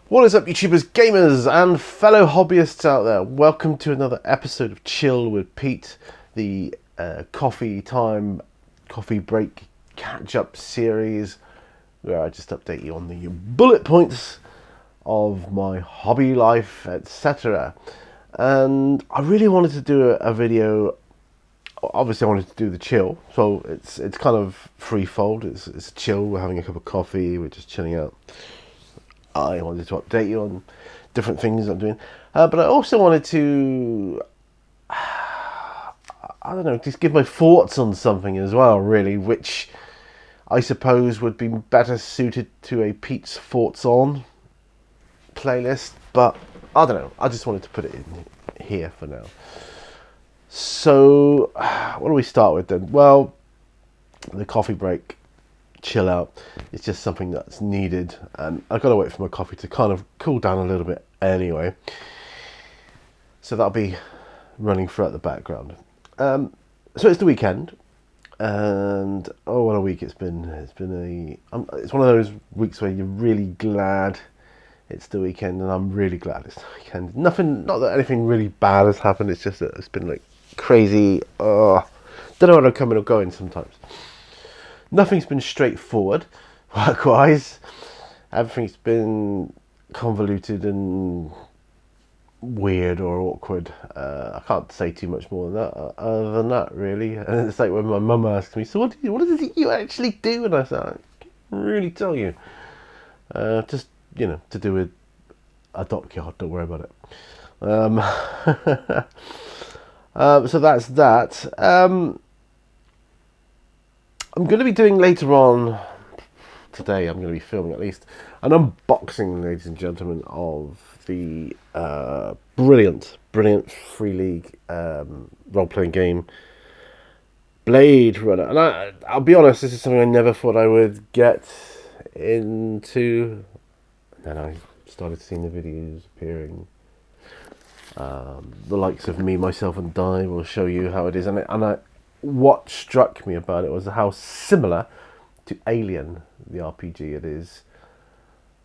What is up, YouTubers, gamers, and fellow hobbyists out there? Welcome to another episode of Chill with Pete, the coffee time, coffee break catch-up series, where I just update you on the bullet points of my hobby life, etc. And I really wanted to do a video. Obviously, I wanted to do the chill, so it's kind of threefold. It's chill. We're having a cup of coffee. We're just chilling out. I wanted to update you on different things I'm doing, but I also wanted to, I don't know, just give my thoughts on something as well, really, which I suppose would be better suited to a Pete's Thoughts On playlist, but I don't know, I just wanted to put it in here for now. So, what do we start with then? Well, the coffee break. Chill out. It's just something that's needed, and I've got to wait for my coffee to kind of cool down a little bit anyway, so that'll be running throughout the background. So it's the weekend, and oh, what a week it's been. It's one of those weeks where you're really glad it's the weekend, and I'm really glad it's the weekend. Not that anything really bad has happened, it's just that it's been like crazy. Don't know when I'm coming or going sometimes. Nothing's been straightforward, work-wise. Everything's been convoluted and weird or awkward. I can't say too much more than that, other than that, really. And it's like when my mum asks me, so what is it you actually do? And I say, I can't really tell you. Just, to do with a dockyard, don't worry about it. So that's that. I'm going to be doing later on today, I'm going to be filming at least an unboxing, ladies and gentlemen, of the brilliant Free League role-playing game Blade Runner. And I'll be honest, this is something I never thought I would get into. And then I started seeing the videos appearing. The likes of Me, Myself and Die will show you how it is. What struck me about it was how similar to Alien, the RPG, it is.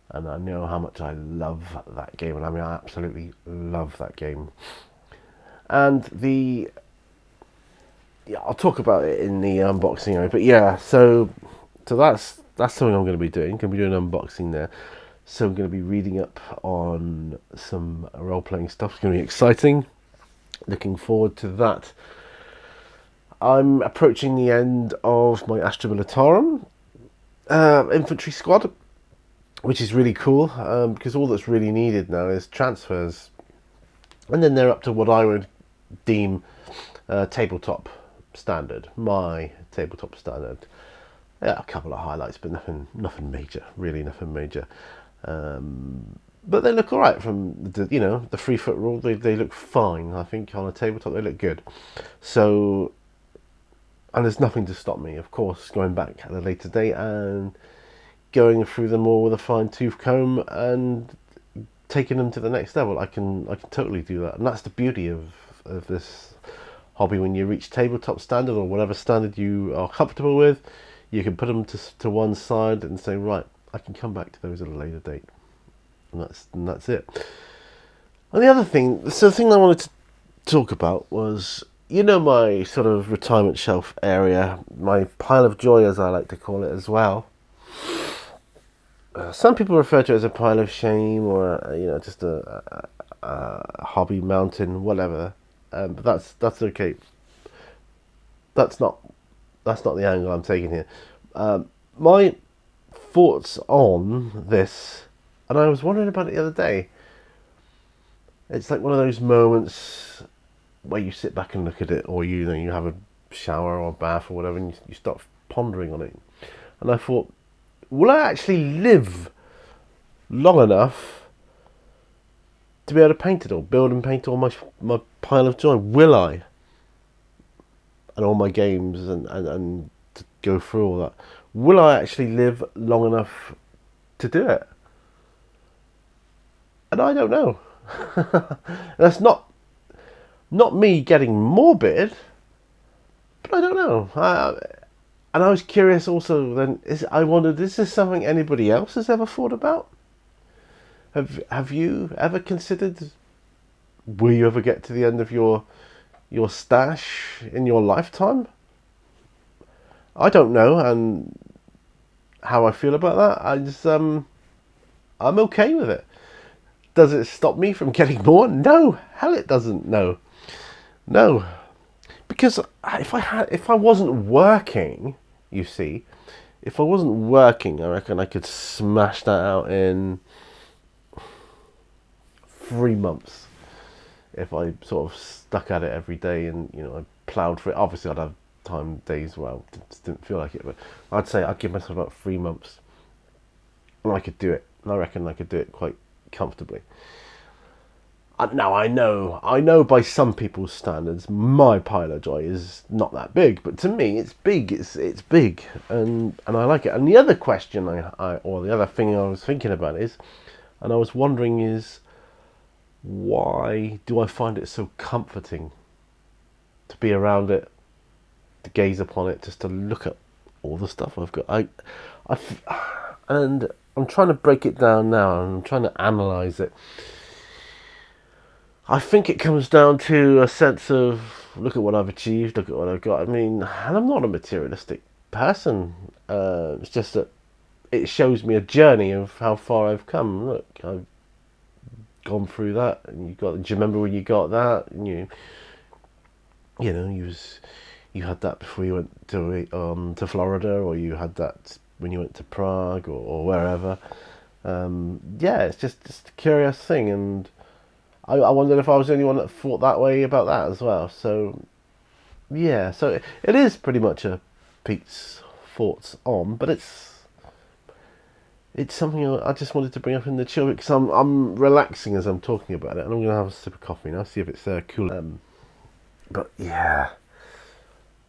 And I know how much I love that game. And I mean, I absolutely love that game. And I'll talk about it in the unboxing area. But yeah, so that's something I'm going to be doing. I'm going to be doing an unboxing there. So I'm going to be reading up on some role-playing stuff. It's going to be exciting. Looking forward to that. I'm approaching the end of my Astra Militarum infantry squad, which is really cool, because all that's really needed now is transfers. And then they're up to what I would deem tabletop standard, my tabletop standard. Yeah, a couple of highlights, but nothing major, really nothing major. But they look alright from the 3 foot rule. They look fine. I think on a tabletop they look good. So. And there's nothing to stop me, of course, going back at a later date and going through them all with a fine-tooth comb and taking them to the next level. I can totally do that, and that's the beauty of this hobby. When you reach tabletop standard or whatever standard you are comfortable with, you can put them to one side and say, right, I can come back to those at a later date, and that's it. And the other thing, so the thing I wanted to talk about was, my sort of retirement shelf area, my pile of joy, as I like to call it as well. Some people refer to it as a pile of shame, or just a hobby mountain, whatever. But that's okay. That's not the angle I'm taking here. My thoughts on this, and I was wondering about it the other day. It's like one of those moments where you sit back and look at it, or you have a shower or a bath or whatever, and you start pondering on it. And I thought, will I actually live long enough to be able to paint it all, build and paint all my pile of joy? Will I? And all my games and to go through all that. Will I actually live long enough to do it? And I don't know. That's not me getting morbid, but I don't know. And I was curious also then, I wondered, is this something anybody else has ever thought about? Have you ever considered? Will you ever get to the end of your stash in your lifetime? I don't know, and how I feel about that. I'm okay with it. Does it stop me from getting more? No, hell, it doesn't. No, no, because if I wasn't working, you see, if I wasn't working, I reckon I could smash that out in 3 months. If I sort of stuck at it every day and I ploughed for it. Obviously, I'd have days where I just didn't feel like it, but I'd say I'd give myself about 3 months, and I could do it. And I reckon I could do it quite comfortably. Now I know by some people's standards, my pile of joy is not that big, but to me, it's big. It's big, and I like it. And the other question or the other thing I was thinking about is, and I was wondering is, why do I find it so comforting to be around it, to gaze upon it, just to look at all the stuff I've got? And I'm trying to break it down now, and I'm trying to analyze it. I think it comes down to a sense of, look at what I've achieved, look at what I've got. I mean, and I'm not a materialistic person. It's just that it shows me a journey of how far I've come. Look, I've gone through that, and do you remember when you got that? And you had that before you went to Florida, or you had that when you went to Prague or wherever. It's just a curious thing, and I wondered if I was the only one that thought that way about that as well. So it is pretty much a Pete's thoughts on, but it's something I just wanted to bring up in the chill, because I'm relaxing as I'm talking about it, and I'm going to have a sip of coffee now, see if it's cool. But yeah,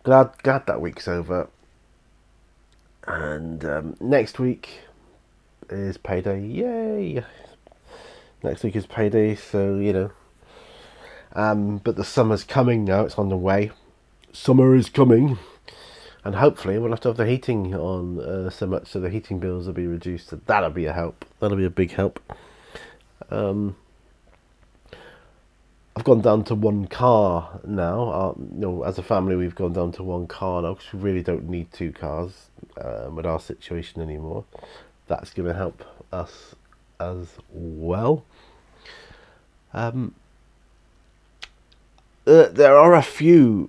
glad that week's over, and next week is payday. Yay! Next week is payday, so but the summer's coming now. It's on the way. Summer is coming. And hopefully we'll have to have the heating on so much, so the heating bills will be reduced. So that'll be a help. That'll be a big help. I've gone down to one car now. As a family, we've gone down to one car now, because we really don't need two cars with our situation anymore. That's going to help us as well. There are a few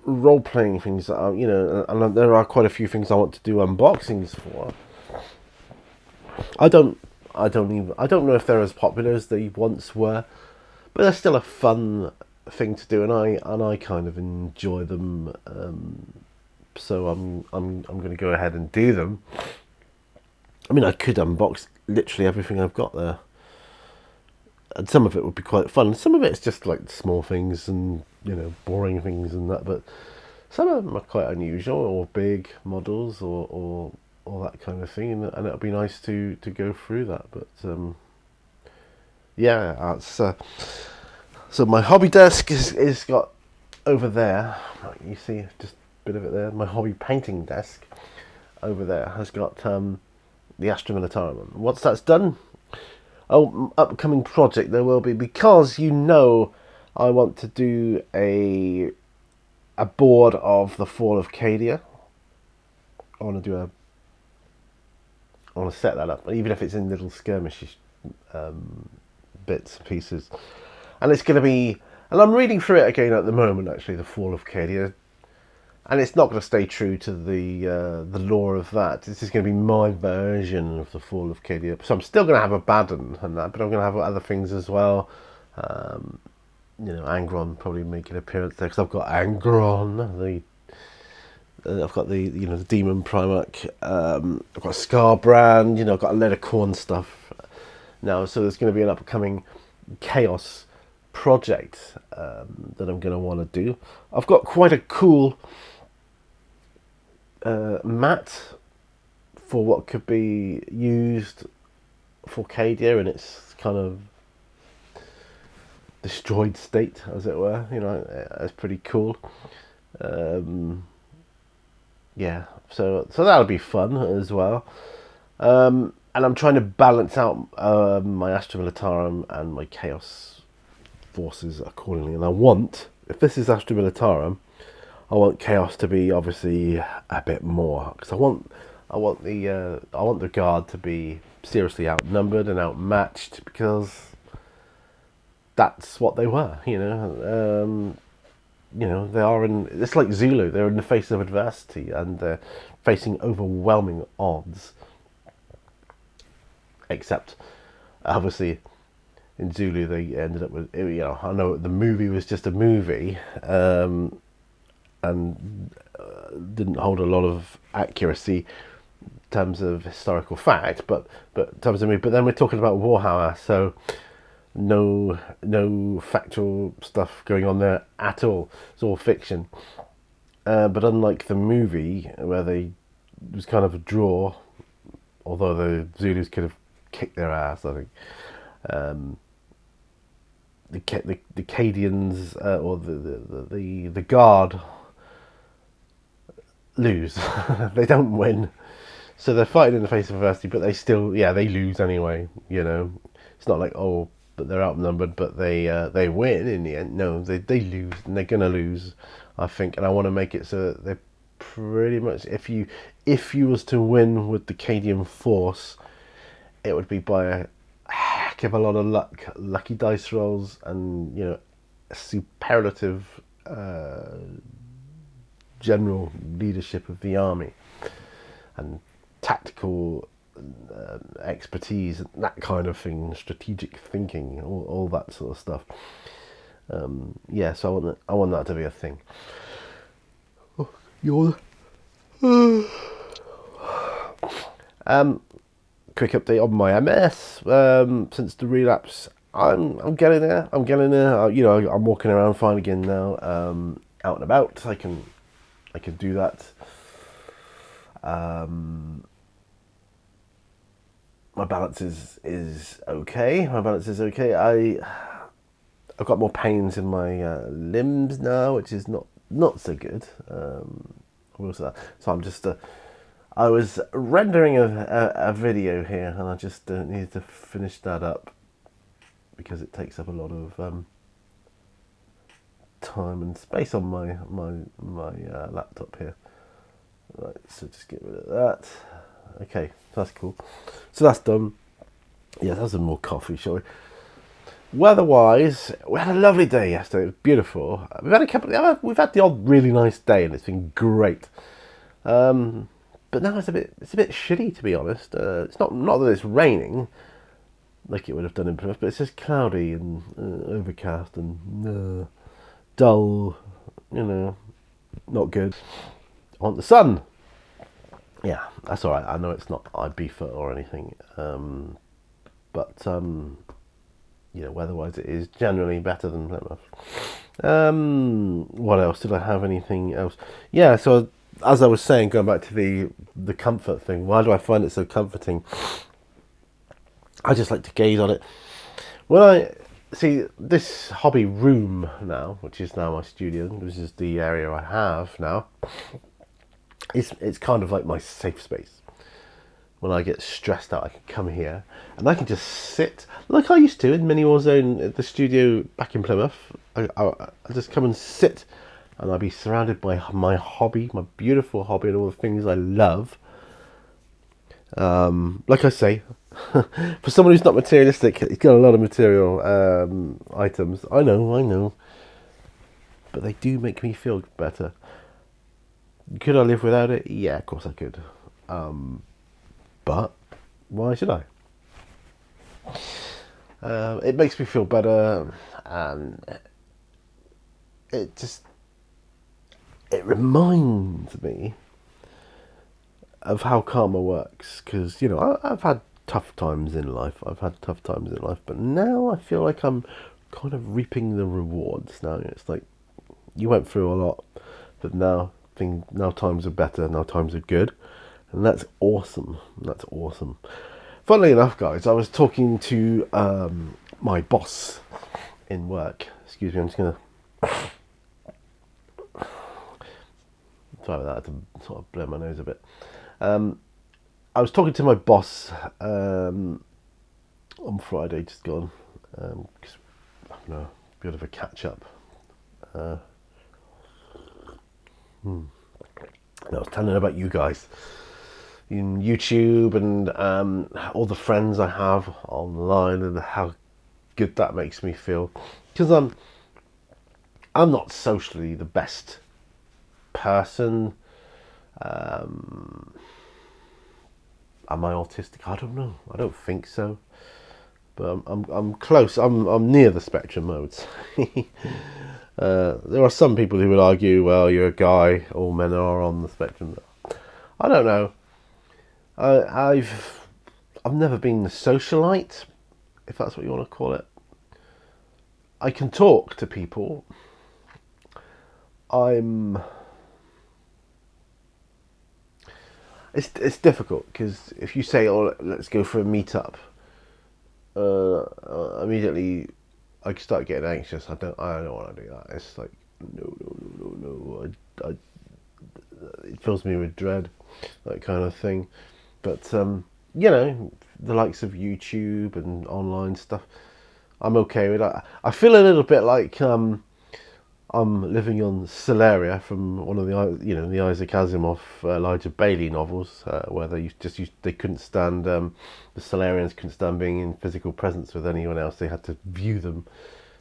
role-playing things that are, and there are quite a few things I want to do unboxings for. I don't know if they're as popular as they once were, but they're still a fun thing to do, and I kind of enjoy them. So I'm going to go ahead and do them. I mean, I could unbox literally everything I've got there, and some of it would be quite fun. Some of it's just like small things and boring things and that, but some of them are quite unusual, or big models, or that kind of thing, and it'll be nice to go through that. But so my hobby desk is got over there. You see just a bit of it there. My hobby painting desk over there has got the Astra Militarum. Once that's done, upcoming project there will be, because I want to do a board of the Fall of Cadia. I want to set that up, even if it's in little skirmishes, bits and pieces. And it's going to be, and I'm reading through it again at the moment, actually, the Fall of Cadia, and it's not going to stay true to the lore of that. This is going to be my version of the Fall of Cadia. So I'm still going to have Abaddon and that, but I'm going to have other things as well. Angron probably make an appearance there, because I've got Angron. I've got the the Demon Primarch. I've got Scarbrand. I've got a load of corn stuff now. So there's going to be an upcoming Chaos project that I'm going to want to do. I've got quite a cool mat for what could be used for Cadia in its kind of destroyed state, as it were. It's pretty cool. So that'll be fun as well. and I'm trying to balance out my Astra Militarum and my Chaos forces accordingly. And I want, if this is Astra Militarum, I want Chaos to be obviously a bit more, because I want the Guard to be seriously outnumbered and outmatched, because that's what they were. They are in. It's like Zulu. They're in the face of adversity and they're facing overwhelming odds. Except, obviously, in Zulu they ended up with. I know the movie was just a movie, and didn't hold a lot of accuracy in terms of historical fact, but in terms of me. But then we're talking about Warhammer, so no factual stuff going on there at all. It's all fiction. But unlike the movie, where it was kind of a draw, although the Zulus could have kicked their ass, I think. The Cadians or the Guard lose. They don't win. So they're fighting in the face of adversity, but they lose anyway. It's not like, oh, but they're outnumbered, but they win in the end. No, they lose, and they're gonna lose, I think. And I want to make it so that they're pretty much, if you was to win with the Cadian force, it would be by a heck of a lot of lucky dice rolls, and superlative general leadership of the army, and tactical expertise, and that kind of thing, strategic thinking, all that sort of stuff. So I want that to be a thing. Oh, you're. Quick update on my MS. Since the relapse, I'm getting there. I'm walking around fine again now. Out and about, I can do that. My balance is okay. I've got more pains in my limbs now, which is not so good. I will say that. So I'm just. I was rendering a video here, and I just needed to finish that up because it takes up a lot of time and space on my laptop here. Right, so just get rid of that. Okay, that's cool. So that's done. Yeah, that's some more coffee, shall we? Weather-wise, we had a lovely day yesterday. It was beautiful. We've had the odd really nice day, and it's been great. But now it's a bit shitty, to be honest. It's not that it's raining like it would have done in Plymouth, but it's just cloudy and overcast and dull. Not good. I want the sun. Yeah, that's all right. I know it's not Ibiza or anything, but weather-wise, it is generally better than Plymouth. What else? Did I have anything else? Yeah, so as I was saying, going back to the comfort thing, why do I find it so comforting? I just like to gaze on it. When I see this hobby room now, which is now my studio, which is the area I have now, it's kind of like my safe space. When I get stressed out, I can come here and I can just sit like I used to in Mini Warzone at the studio back in Plymouth. I just come and sit, and I'll be surrounded by my hobby, my beautiful hobby, and all the things I love. Like I say, for someone who's not materialistic, he's got a lot of material items. I know, but they do make me feel better. Could I live without it? Yeah, of course I could. But why should I? It makes me feel better, and it reminds me of how karma works, because I've had tough times in life. But now I feel like I'm kind of reaping the rewards. Now it's like you went through a lot, but now times are better. Now times are good, and that's awesome. Funnily enough, guys, I was talking to my boss in work. Excuse me, I'm just gonna. Sorry about that. I had to sort of blow my nose a bit. I I was talking to my boss on Friday, just gone, because I don't know, a bit of a catch up. I was telling her about you guys in YouTube and all the friends I have online and how good that makes me feel, because I'm not socially the best person. Am I autistic? I don't know. I don't think so. But I'm close. I'm near the spectrum, I would say. There are some people who would argue, well, you're a guy. All men are on the spectrum. I don't know. I've never been a socialite, if that's what you want to call it. I can talk to people. It's difficult because if you say, "Oh, let's go for a meetup," immediately I start getting anxious. I don't want to do that. It's like no. It fills me with dread, that kind of thing. But the likes of YouTube and online stuff, I'm okay with that. I feel a little bit like I'm living on Celeria from one of the Isaac Asimov, Elijah Bailey novels, where they couldn't stand the Celerians couldn't stand being in physical presence with anyone else. They had to view them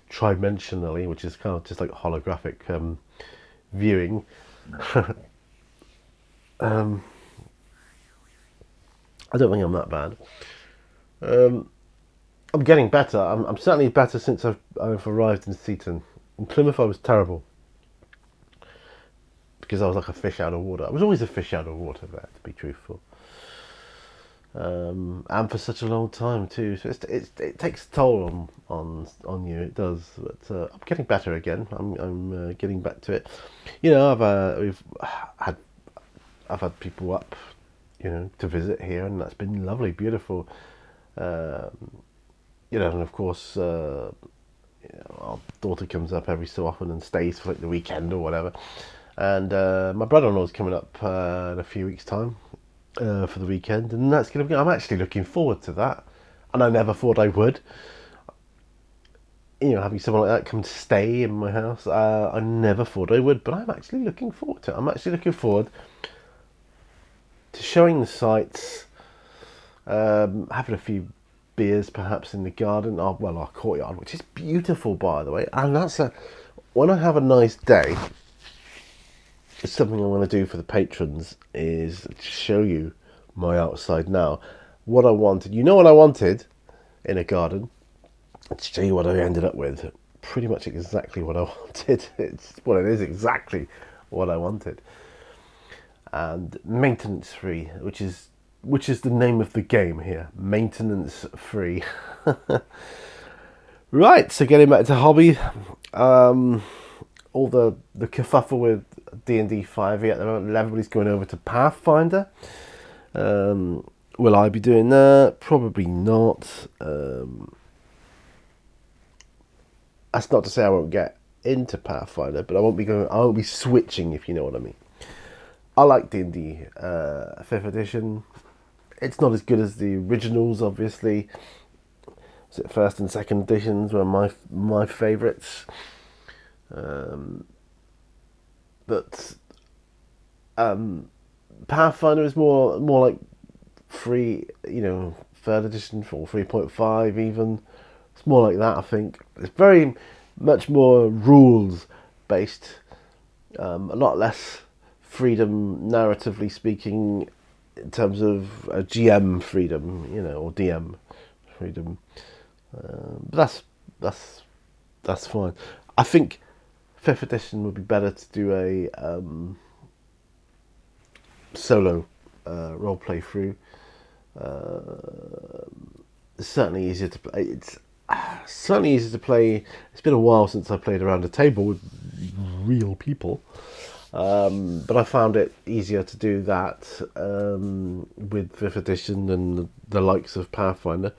tridimensionally, which is kind of just like holographic viewing. I don't think I'm that bad. I'm getting better. I'm certainly better since I've arrived in Seaton. In Plymouth, I was terrible because I was like a fish out of water. I was always a fish out of water there, to be truthful, and for such a long time too. So it takes a toll on you. It does, but I'm getting better again. I'm getting back to it. I've had people up, to visit here, and that's been lovely, beautiful. And of course, our daughter comes up every so often and stays for like the weekend or whatever. And my brother-in-law's coming up in a few weeks' time for the weekend, and that's gonna be. I'm actually looking forward to that, and I never thought I would. Having someone like that come to stay in my house, I never thought I would, but I'm actually looking forward to it. I'm actually looking forward to showing the sights, having a few beers perhaps in the garden, our courtyard, which is beautiful, by the way. And when I have a nice day, it's something I want to do for the patrons is to show you my outside now. What I wanted, what I wanted in a garden, to show you what I ended up with. Pretty much exactly what I wanted. It is exactly what I wanted. And maintenance free, which is the name of the game here. Maintenance free. Right, so getting back to hobby, all the kerfuffle with D&D 5e at the moment, everybody's going over to Pathfinder. Will I be doing that? Probably not. That's not to say I won't get into Pathfinder, but I won't be switching, if you know what I mean. I like D&D 5th edition. It's not as good as the originals, obviously. Was it first and second editions were my favourites. But Pathfinder is more like third edition or 3.5 even. It's more like that, I think. It's very much more rules based. A lot less freedom, narratively speaking, in terms of a GM freedom, or DM freedom. But that's fine. I think 5th edition would be better to do a solo roleplay through. It's certainly easier to play. It's certainly easier to play. It's been a while since I played around a table with real people. But I found it easier to do that with 5th edition than the likes of Pathfinder.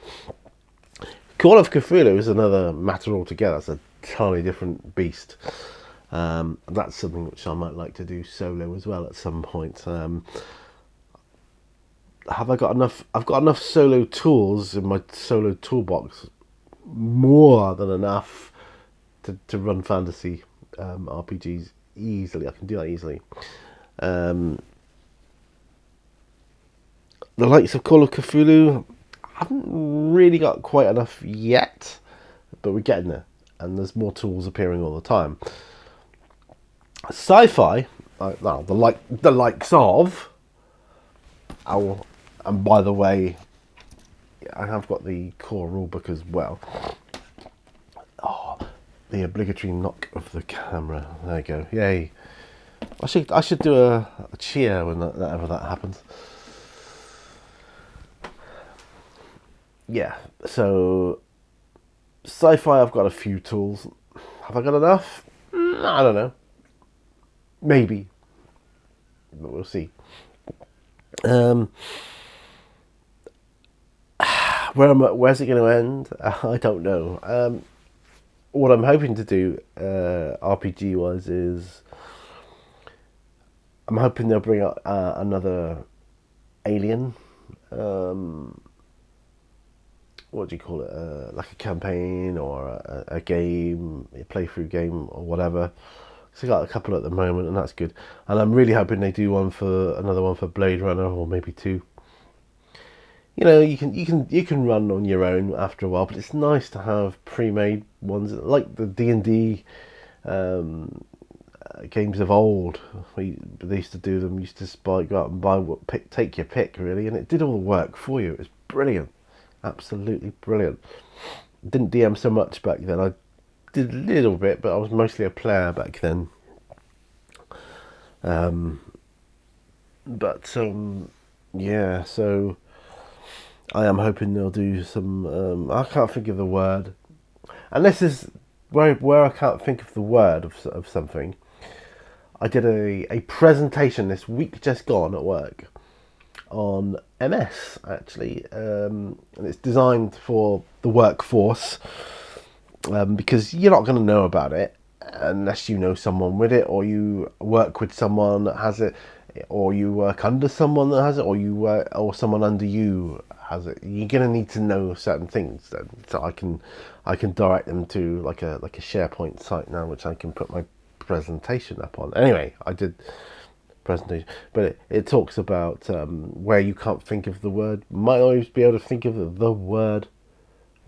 Call of Cthulhu is another matter altogether. It's a totally different beast. That's something which I might like to do solo as well at some point. have I got enough? I've got enough solo tools in my solo toolbox, more than enough to run fantasy RPGs easily. I can do that easily. Um, the likes of Call of Cthulhu, I haven't really got quite enough yet, but we're getting there, and there's more tools appearing all the time. Sci-fi, well, the likes of. Oh, and by the way, I have got the core rulebook as well. Oh, the obligatory knock of the camera. There you go. Yay! I should do a cheer whenever that happens. Yeah. So sci-fi, I've got a few tools. Have I got enough? I don't know. Maybe, but we'll see. Where's it going to end? I don't know. What I'm hoping to do, RPG wise, is I'm hoping they'll bring out another Alien. What do you call it? Like a campaign or a game, a playthrough game or whatever. So I got a couple at the moment, and that's good. And I'm really hoping they do another one for Blade Runner, or maybe two. You know, you can run on your own after a while, but it's nice to have pre-made ones like the D&D games of old. They used to do them. You used to go out and take your pick, really, and it did all the work for you. It was brilliant, absolutely brilliant. Didn't DM so much back then. I did a little bit, but I was mostly a player back then. Yeah, so I am hoping they'll do some. I can't think of the word, and this is where I can't think of the word of something. I did a presentation this week just gone at work on MS actually, and it's designed for the workforce. Because you're not going to know about it unless you know someone with it, or you work with someone that has it, or you work under someone that has it, or someone under you has it. You're going to need to know certain things. Then, so I can direct them to like a SharePoint site now, which I can put my presentation up on. Anyway, I did presentation, but it talks about where you can't think of the word. Might always be able to think of the word.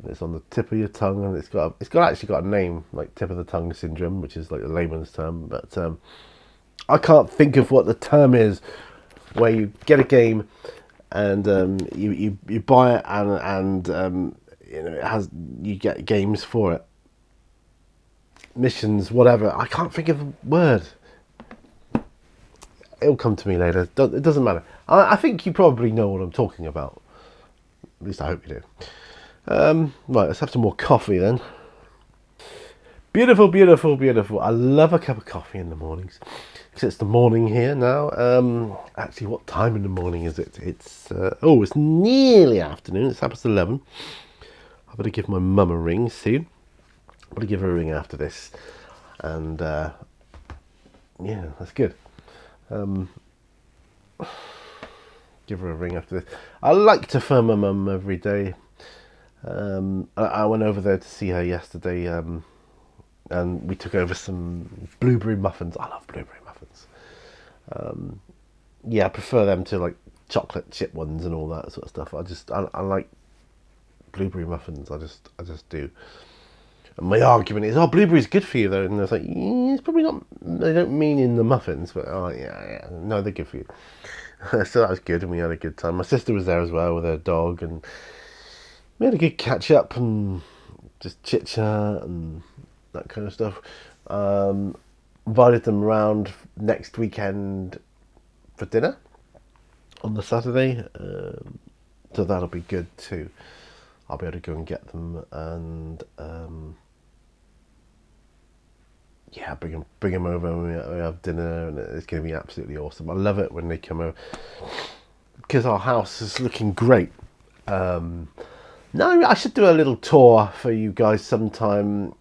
It's on the tip of your tongue, and it's actually got a name, like tip of the tongue syndrome, which is like the layman's term. But I can't think of what the term is, where you get a game and you buy it and you know you get games for it, missions, whatever. I can't think of the word. It'll come to me later. It doesn't matter. I think you probably know what I'm talking about. At least I hope you do. Right, let's have some more coffee then. Beautiful, beautiful, beautiful. I love a cup of coffee in the mornings, because it's the morning here now. Actually, what time in the morning is it? It's nearly afternoon. It's 11:30. I better give my mum a ring soon. I better give her a ring after this, and yeah, that's good. Give her a ring after this. I like to phone my mum every day. I went over there to see her yesterday, and we took over some blueberry muffins. I love blueberry muffins. Yeah, I prefer them to like chocolate chip ones and all that sort of stuff. I like blueberry muffins. I just do. And my argument is, blueberry's good for you though, and I was like, it's probably not. They don't mean in the muffins, but yeah, no, they're good for you. So that was good, and we had a good time. My sister was there as well with her dog, and we had a good catch up and just chit chat and that kind of stuff. Invited them around next weekend for dinner on the Saturday, so that'll be good too. I'll be able to go and get them and yeah, bring them over and we have dinner, and it's going to be absolutely awesome. I love it when they come over because our house is looking great. No, I should do a little tour for you guys sometime.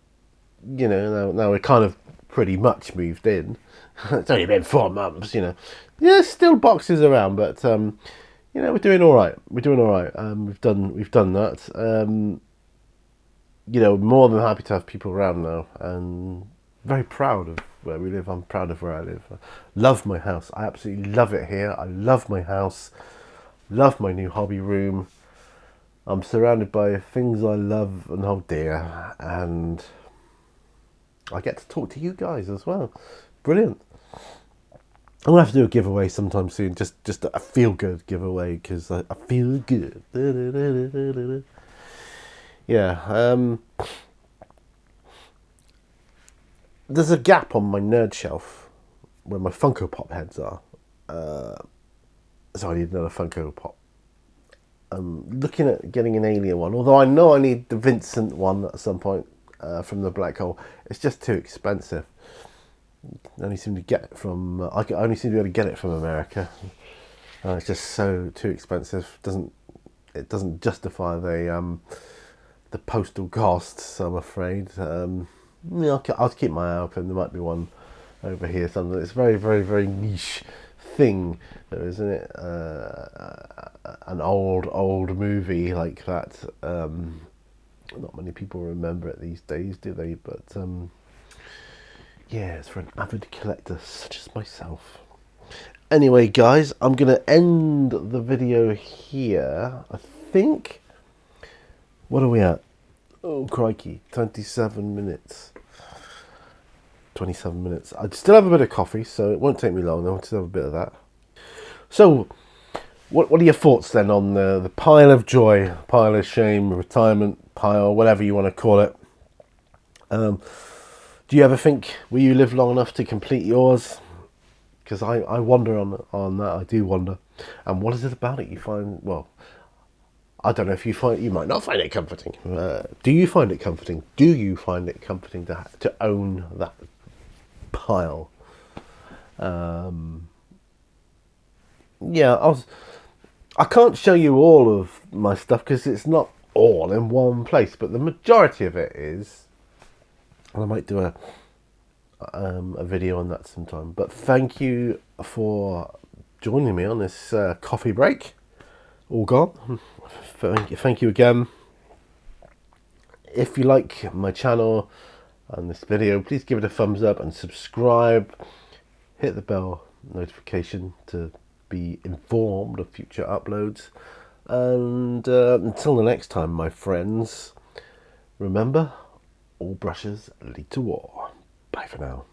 You know, now we're kind of pretty much moved in. It's only been 4 months, you know. Yeah, still boxes around, but you know, we're doing all right. We're doing all right. We've done that. You know, more than happy to have people around now, and very proud of where we live. I'm proud of where I live. I love my house. I absolutely love it here. I love my house. Love my new hobby room. I'm surrounded by things I love and hold dear, and I get to talk to you guys as well. Brilliant. I'm gonna have to do a giveaway sometime soon. Just a feel good giveaway because I feel good. Yeah. There's a gap on my nerd shelf where my Funko Pop heads are. So I need another Funko Pop. I'm looking at getting an Alien one, although I know I need the Vincent one at some point from the Black Hole. It's just too expensive. I only seem to get it from. I only seem to be able to get it from America. It's just so too expensive. It doesn't justify the postal costs, I'm afraid. Yeah, I'll keep my eye open. There might be one over here somewhere. It's very, very, very niche thing, though, isn't it? An old movie like that. Not many people remember it these days, do they? But yeah, it's for an avid collector such as myself. Anyway, guys, I'm going to end the video here. I think. What are we at? Oh, crikey. 27 minutes. 27 minutes. I still have a bit of coffee, so it won't take me long. I'll still have a bit of that. So, what are your thoughts then on the pile of joy, pile of shame, retirement pile, whatever you want to call it? Do you ever think, will you live long enough to complete yours? Because I wonder on that. I do wonder. And what is it about it you find, well, I don't know if you might not find it comforting. Do you find it comforting? Do you find it comforting to own that pile? Yeah, I can't show you all of my stuff because it's not all in one place, but the majority of it is. And I might do a video on that sometime. But thank you for joining me on this coffee break. All gone. Thank you again. If you like my channel and this video, please give it a thumbs up and subscribe. Hit the bell notification to be informed of future uploads. And until the next time, my friends, remember, all brushes lead to war. Bye for now.